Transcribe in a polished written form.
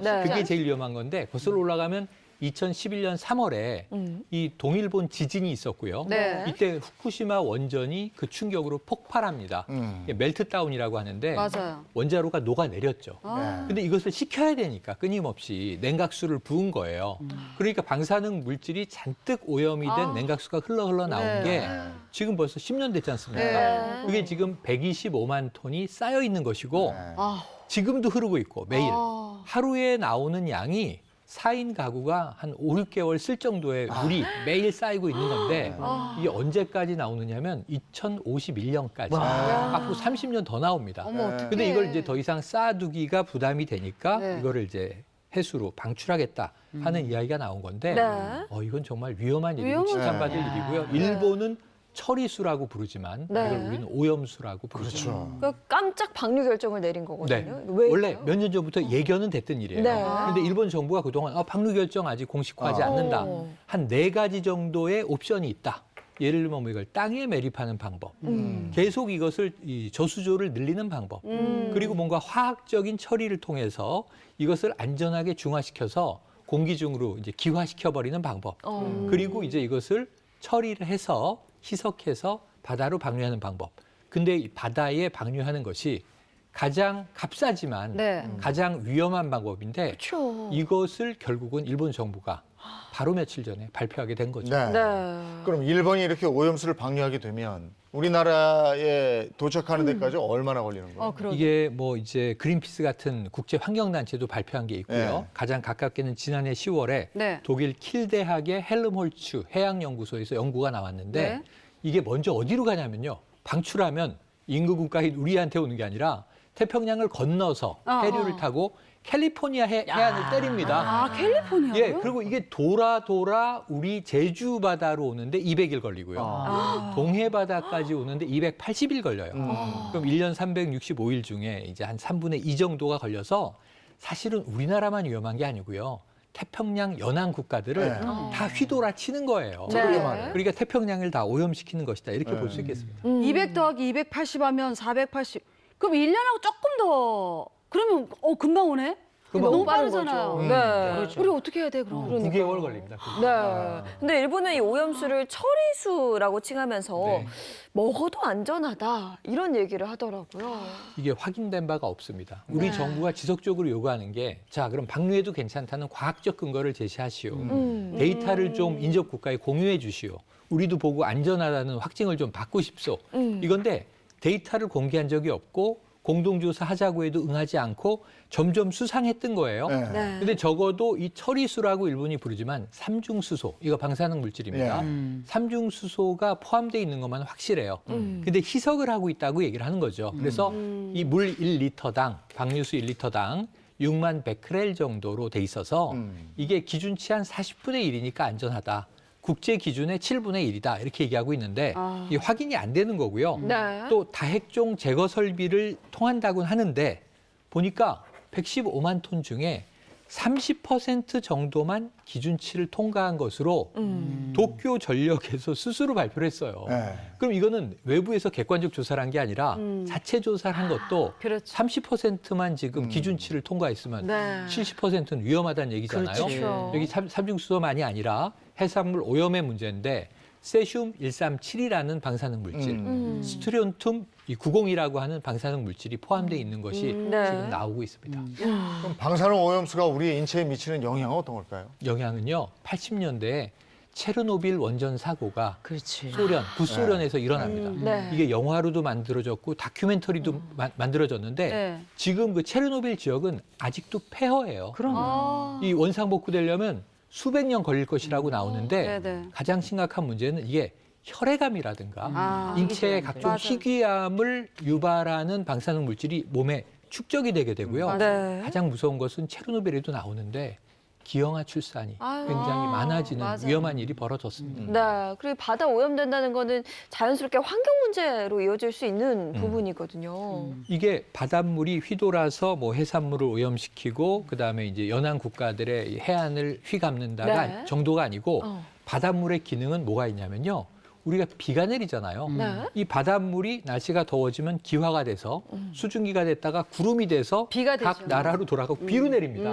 네. 그게 제일 위험한 건데 거슬러 올라가면 2011년 3월에 이 동일본 지진이 있었고요. 네. 이때 후쿠시마 원전이 그 충격으로 폭발합니다. 이게 멜트다운이라고 하는데 맞아요. 원자로가 녹아내렸죠. 아. 근데 이것을 식혀야 되니까 끊임없이 냉각수를 부은 거예요. 그러니까 방사능 물질이 잔뜩 오염이 된 냉각수가 흘러 나온 네. 게 지금 벌써 10년 됐지 않습니까? 네. 그게 지금 125만 톤이 쌓여 있는 것이고 아. 지금도 흐르고 있고 매일 아. 하루에 나오는 양이 4인 가구가 한 5, 6개월 쓸 정도의 물이 매일 쌓이고 있는 건데 이게 언제까지 나오느냐면 2051년까지 앞으로 30년 더 나옵니다. 어머, 어떡해. 근데 이걸 이제 더 이상 쌓아두기가 부담이 되니까 네. 이거를 이제 해수로 방출하겠다 하는 이야기가 나온 건데 네. 이건 정말 위험한 일이고 위험하죠. 칭찬받을 네. 일이고요. 일본은 처리수라고 부르지만 네. 이걸 우리는 오염수라고 부르죠. 그렇죠. 그러니까 깜짝 방류 결정을 내린 네. 거거든요. 왜일까요? 원래 몇 년 전부터 예견은 됐던 일이에요. 네. 그런데 일본 정부가 그동안 방류 결정 아직 공식화하지 않는다. 어. 한 4가지 정도의 옵션이 있다. 예를 들면 뭐 이걸 땅에 매립하는 방법, 계속 이것을 이 저수조를 늘리는 방법, 그리고 뭔가 화학적인 처리를 통해서 이것을 안전하게 중화시켜서 공기 중으로 이제 기화시켜 버리는 방법, 그리고 이제 이것을 처리를 해서 희석해서 바다로 방류하는 방법. 근데 이 바다에 방류하는 것이 가장 값싸지만 네. 가장 위험한 방법인데 그렇죠. 이것을 결국은 일본 정부가 바로 며칠 전에 발표하게 된 거죠. 네. 네. 그럼 일본이 이렇게 오염수를 방류하게 되면 우리나라에 도착하는 데까지 얼마나 걸리는 거예요? 그러게. 이게 뭐 이제 그린피스 같은 국제 환경단체도 발표한 게 있고요. 네. 가장 가깝게는 지난해 10월에 네. 독일 킬 대학의 헬름홀츠 해양연구소에서 연구가 나왔는데 네. 이게 먼저 어디로 가냐면요. 방출하면 인구 국가인 우리한테 오는 게 아니라 태평양을 건너서 해류를 타고 캘리포니아 해안을 때립니다. 아, 캘리포니아요? 예, 그리고 이게 돌아 우리 제주 바다로 오는데 200일 걸리고요. 동해 바다까지 오는데 280일 걸려요. 그럼 1년 365일 중에 이제 한 3분의 2 정도가 걸려서 사실은 우리나라만 위험한 게 아니고요. 태평양 연안 국가들을 네. 다 휘돌아치는 거예요. 네. 그러니까 태평양을 다 오염시키는 것이다. 이렇게 볼 수 있겠습니다. 200 더하기 280 하면 480. 그럼 1년하고 조금 더. 그러면 금방 오네? 금방 너무 오죠. 빠르잖아요. 네. 우리 어떻게 해야 돼, 그럼? 9개월 걸립니다. 네. 근데 일본은 이 오염수를 처리수라고 칭하면서 네. 먹어도 안전하다 이런 얘기를 하더라고요. 이게 확인된 바가 없습니다. 우리 정부가 지속적으로 요구하는 게 자, 그럼 방류해도 괜찮다는 과학적 근거를 제시하시오. 데이터를 좀 인접 국가에 공유해 주시오. 우리도 보고 안전하다는 확증을 좀 받고 싶소. 이건데 데이터를 공개한 적이 없고 공동조사 하자고 해도 응하지 않고 점점 수상했던 거예요. 네. 네. 근데 적어도 이 처리수라고 일본이 부르지만 삼중수소, 이거 방사능 물질입니다. 삼중수소가 포함되어 있는 것만 확실해요. 근데 희석을 하고 있다고 얘기를 하는 거죠. 그래서 이 물 1리터당, 방류수 1리터당 6만 베크렐 정도로 돼 있어서 이게 기준치 한 40분의 1이니까 안전하다. 국제 기준의 7분의 1이다. 이렇게 얘기하고 있는데 이게 확인이 안 되는 거고요. 네. 또 다핵종 제거 설비를 통한다고는 하는데 보니까 115만 톤 중에 30% 정도만 기준치를 통과한 것으로 도쿄 전력에서 스스로 발표를 했어요. 네. 그럼 이거는 외부에서 객관적 조사를 한 게 아니라 자체 조사를 한 것도 그렇죠. 30%만 지금 기준치를 통과했으면 네. 70%는 위험하다는 얘기잖아요. 그렇죠. 여기 삼중수소만이 아니라 해산물 오염의 문제인데 세슘 137이라는 방사능 물질, 스트론튬 902라고 하는 방사능 물질이 포함되어 있는 것이 네. 지금 나오고 있습니다. 그럼 방사능 오염수가 우리 인체에 미치는 영향은 어떤 걸까요? 영향은요, 80년대에 체르노빌 원전 사고가 그렇지. 구소련에서 일어납니다. 네. 이게 영화로도 만들어졌고 다큐멘터리도 만들어졌는데 네. 지금 그 체르노빌 지역은 아직도 폐허예요. 그럼. 이 원상 복구되려면 수백 년 걸릴 것이라고 나오는데 네네. 가장 심각한 문제는 이게 혈액암이라든가 인체의 각종 맞아. 희귀암을 유발하는 방사능 물질이 몸에 축적이 되게 되고요. 네. 가장 무서운 것은 체르노빌에도 나오는데 기형아 출산이 아유. 굉장히 많아지는 맞아요. 위험한 일이 벌어졌습니다. 네. 그리고 바다 오염된다는 거는 자연스럽게 환경 문제로 이어질 수 있는 부분이거든요. 이게 바닷물이 휘돌아서 뭐 해산물을 오염시키고 그다음에 이제 연안 국가들의 해안을 휘감는다가 네. 정도가 아니고 바닷물의 기능은 뭐가 있냐면요. 우리가 비가 내리잖아요. 네. 이 바닷물이 날씨가 더워지면 기화가 돼서 수증기가 됐다가 구름이 돼서 비가 각 되죠. 나라로 돌아가고 비로 내립니다.